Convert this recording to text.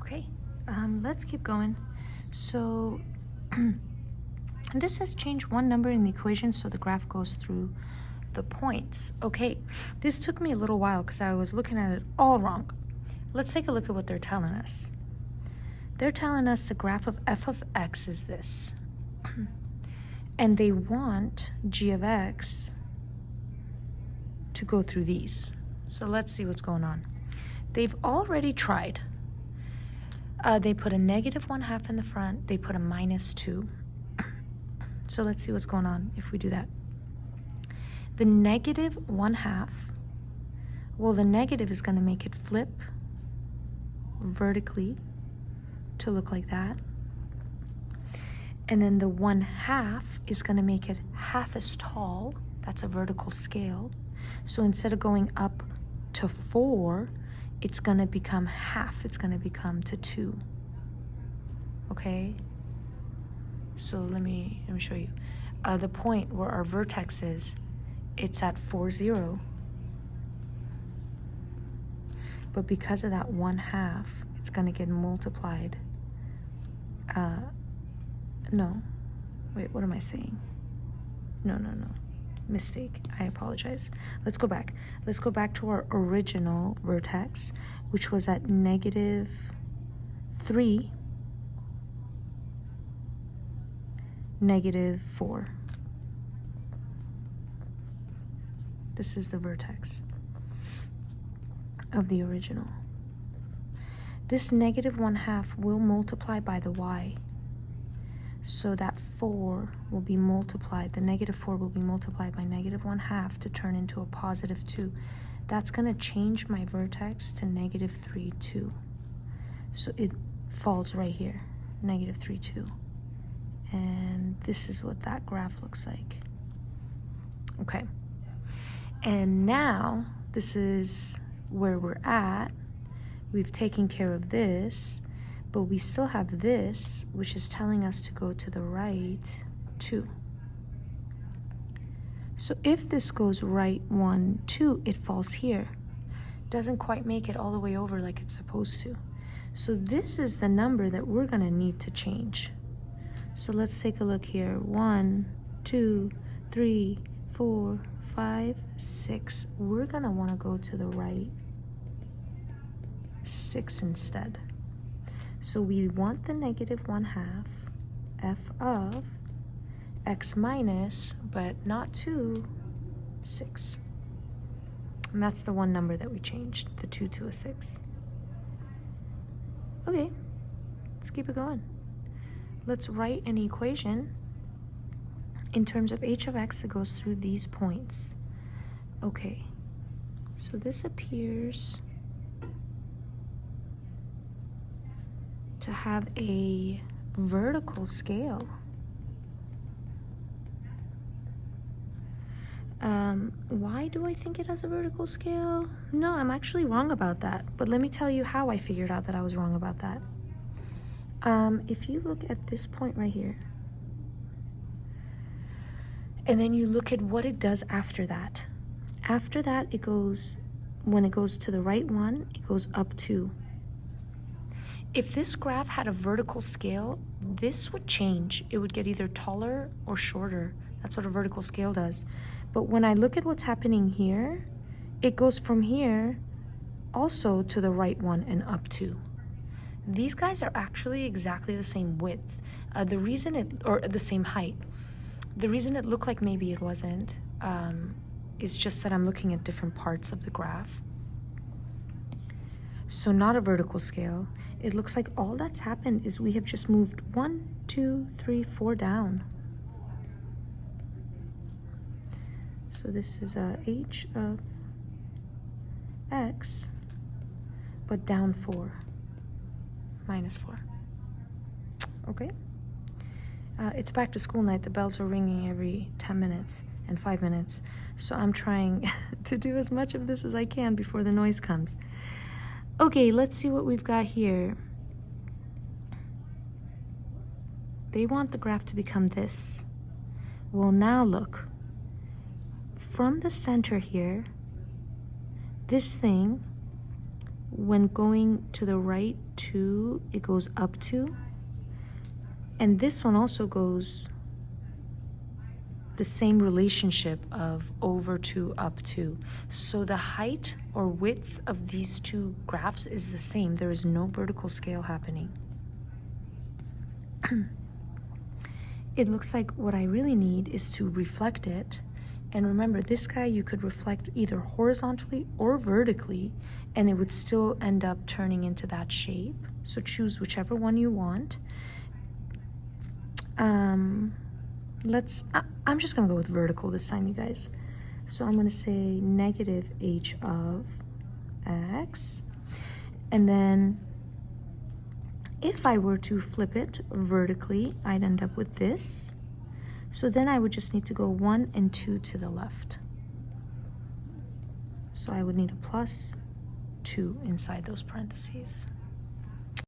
Okay, let's keep going. So this says change one number in the equation so the graph goes through the points. Okay, this took me a little while because I was looking at it all wrong. Let's take a look at what they're telling us. They're telling us the graph of f of x is this. And they want g of x to go through these. So let's see what's going on. They've already tried. They put a -1/2 in the front. They put a -2. So let's see what's going on if we do that. The -1/2, well, the negative is going to make it flip vertically to look like that. And then the 1/2 is going to make it half as tall. That's a vertical scale. So instead of going up to 4, it's going to become half. It's going to become to 2. Okay? So let me show you. The point where our vertex is, it's at 4, 0. But because of that 1/2, it's going to get multiplied. No. Wait, what am I saying? No. Mistake. I apologize. Let's go back. Let's go back to our original vertex, which was at -3, -4. This is the vertex of the original. This -1/2 will multiply by the y. So that 4 will be multiplied, the -4 will be multiplied by -1/2 to turn into a +2. That's going to change my vertex to -3, 2. So it falls right here, -3, 2. And this is what that graph looks like. Okay. And now this is where we're at. We've taken care of this. But we still have this, which is telling us to go to the right 2. So if this goes right 1, 2, it falls here. Doesn't quite make it all the way over like it's supposed to. So this is the number that we're going to need to change. So let's take a look here. 1, 2, 3, 4, 5, 6. We're going to want to go to the right 6 instead. So we want the -1/2 f of x minus, but not 2, 6. And that's the one number that we changed, the 2 to a 6. Okay, let's keep it going. Let's write an equation in terms of h of x that goes through these points. Okay, so this appears to have a vertical scale. Why do I think it has a vertical scale? No, I'm actually wrong about that. But let me tell you how I figured out that I was wrong about that. If you look at this point right here, and then you look at what it does after that. After that, it goes, when it goes to the right one, it goes up 2. If this graph had a vertical scale, this would change. It would get either taller or shorter. That's what a vertical scale does. But when I look at what's happening here, it goes from here also to the right one and up 2. These guys are actually exactly the same width. Or the same height. The reason it looked like maybe it wasn't is just that I'm looking at different parts of the graph. So not a vertical scale. It looks like all that's happened is we have just moved 1, 2, 3, 4 down. So this is h of x, but down 4, -4. Okay? It's back to school night. The bells are ringing every 10 minutes and 5 minutes. So I'm trying to do as much of this as I can before the noise comes. Okay, let's see what we've got here. They want the graph to become this. Well, now look. From the center here, this thing when going to the right 2, it goes up 2. And this one also goes the same relationship of over 2, up 2. So the height or width of these two graphs is the same. There is no vertical scale happening. It looks like what I really need is to reflect it. And remember, this guy you could reflect either horizontally or vertically, and it would still end up turning into that shape. So choose whichever one you want. I'm just gonna go with vertical this time, you guys. So I'm gonna say negative h of x, and then if I were to flip it vertically, I'd end up with this. So then I would just need to go 1 and 2 to the left. So I would need a plus 2 inside those parentheses.